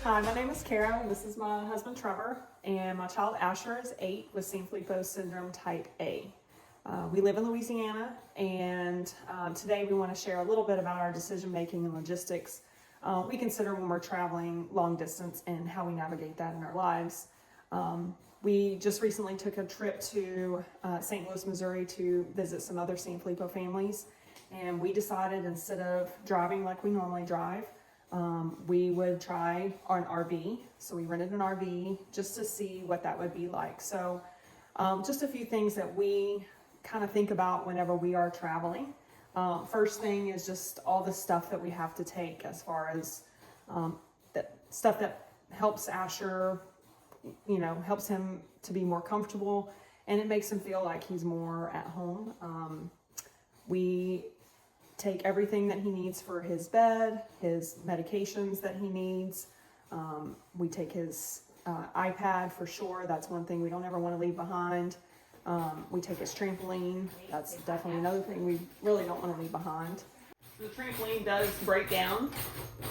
Hi, my name is Kara, and this is my husband Trevor, and my child Asher is 8 with Sanfilippo Syndrome type A. We live in Louisiana, and today we want to share a little bit about our decision making and logistics we consider when we're traveling long distance and how we navigate that in our lives. We just recently took a trip to St. Louis, Missouri to visit some other Sanfilippo families, and we decided instead of driving like we normally drive, we would try an RV. So we rented an RV just to see what that would be like. So just a few things that we kind of think about whenever we are traveling. First thing is just all the stuff that we have to take as far as that stuff that helps Asher, helps him to be more comfortable, and it makes him feel like he's more at home. We take everything that he needs for his bed, his medications that he needs. We take his iPad for sure. That's one thing we don't ever want to leave behind. We take his trampoline. That's definitely another thing we really don't want to leave behind. The trampoline does break down.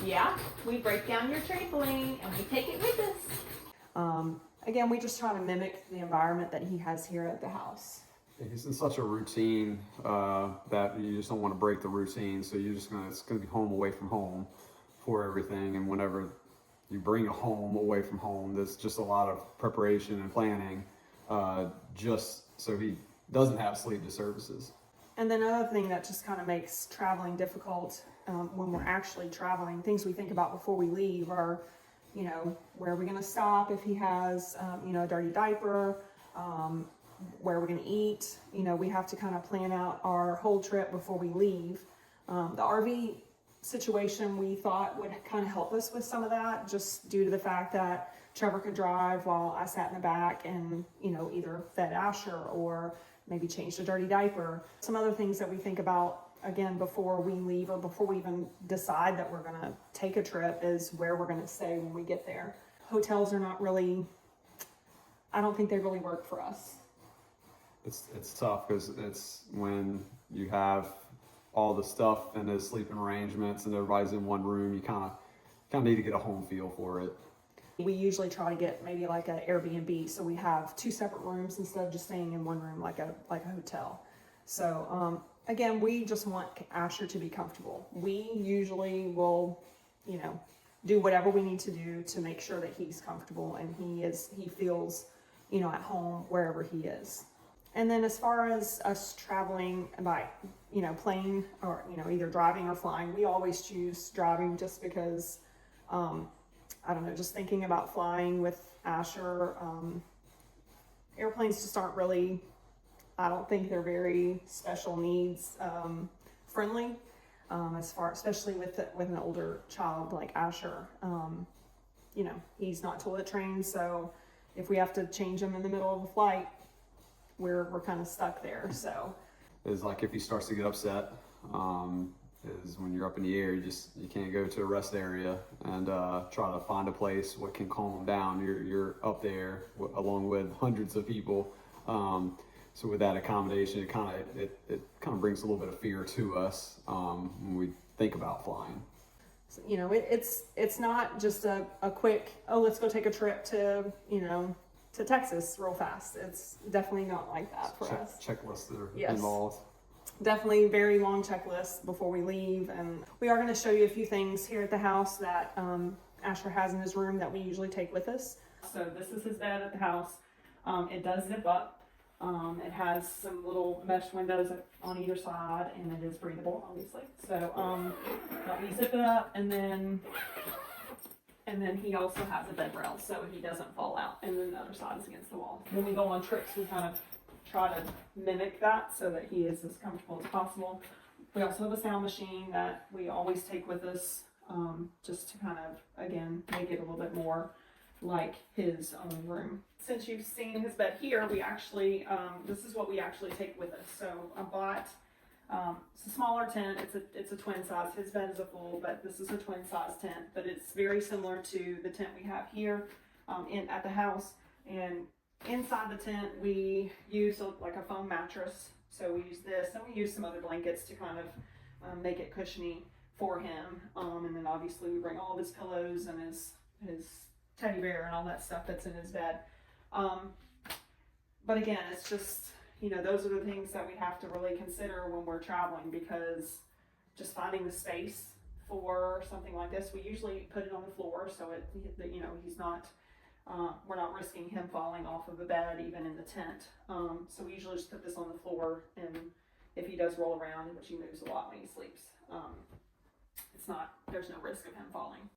Yeah, we break down your trampoline and we take it with us. Again, we just try to mimic the environment that he has here at the house. He's in such a routine that you just don't want to break the routine. So it's gonna be home away from home for everything. And whenever you bring a home away from home, there's just a lot of preparation and planning, just so he doesn't have sleep disturbances. And then another thing that just kind of makes traveling difficult when we're actually traveling, things we think about before we leave are, where are we going to stop if he has, a dirty diaper, where we're going to eat. We have to kind of plan out our whole trip before we leave. The RV situation we thought would kind of help us with some of that, just due to the fact that Trevor could drive while I sat in the back and, either fed Asher or maybe changed a dirty diaper. Some other things that we think about, again, before we leave or before we even decide that we're going to take a trip is where we're going to stay when we get there. Hotels are not really, I don't think they really work for us. It's tough because it's when you have all the stuff and the sleeping arrangements and everybody's in one room, you kind of need to get a home feel for it. We usually try to get maybe like an Airbnb, so we have 2 separate rooms instead of just staying in one room like a hotel. So again, we just want Asher to be comfortable. We usually will, do whatever we need to do to make sure that he's comfortable and he feels, at home wherever he is. And then as far as us traveling by, plane or, either driving or flying, we always choose driving just because, I don't know, just thinking about flying with Asher, airplanes just aren't really, I don't think they're very special needs friendly, especially with an older child like Asher. He's not toilet trained, so if we have to change him in the middle of a flight, we're kind of stuck there. So It's like if he starts to get upset, is when you're up in the air, you can't go to a rest area and try to find a place what can calm him down. You're up there along with hundreds of people. So with that accommodation, it kind of brings a little bit of fear to us when we think about flying. So, it's not just a quick, let's go take a trip to to Texas real fast. It's definitely not like that for us. Checklists that are Yes. involved. Definitely very long checklist before we leave, and we are going to show you a few things here at the house that Asher has in his room that we usually take with us. So this is his bed at the house. It does zip up. It has some little mesh windows on either side, and it is breathable, obviously. So we zip it up, and then he also has a bed rail so he doesn't fall out, and then the other side is against the wall. When we go on trips, we kind of try to mimic that so that he is as comfortable as possible. We also have a sound machine that we always take with us, just to kind of, again, make it a little bit more like his own room. Since you've seen his bed here, we actually, this is what we actually take with us. So I bought, it's a smaller tent. It's a twin size. His bed is a full, but this is a twin size tent, but it's very similar to the tent we have here at the house. And inside the tent, we use like a foam mattress. So we use this, and we use some other blankets to kind of make it cushiony for him. And then obviously we bring all of his pillows and his his teddy bear and all that stuff that's in his bed. But again, it's just, you know, those are the things that we have to really consider when we're traveling, because just finding the space for something like this, we usually put it on the floor so it, you know, he's not, we're not risking him falling off of the bed even in the tent. So we usually just put this on the floor, and if he does roll around, which he moves a lot when he sleeps, it's not, there's no risk of him falling.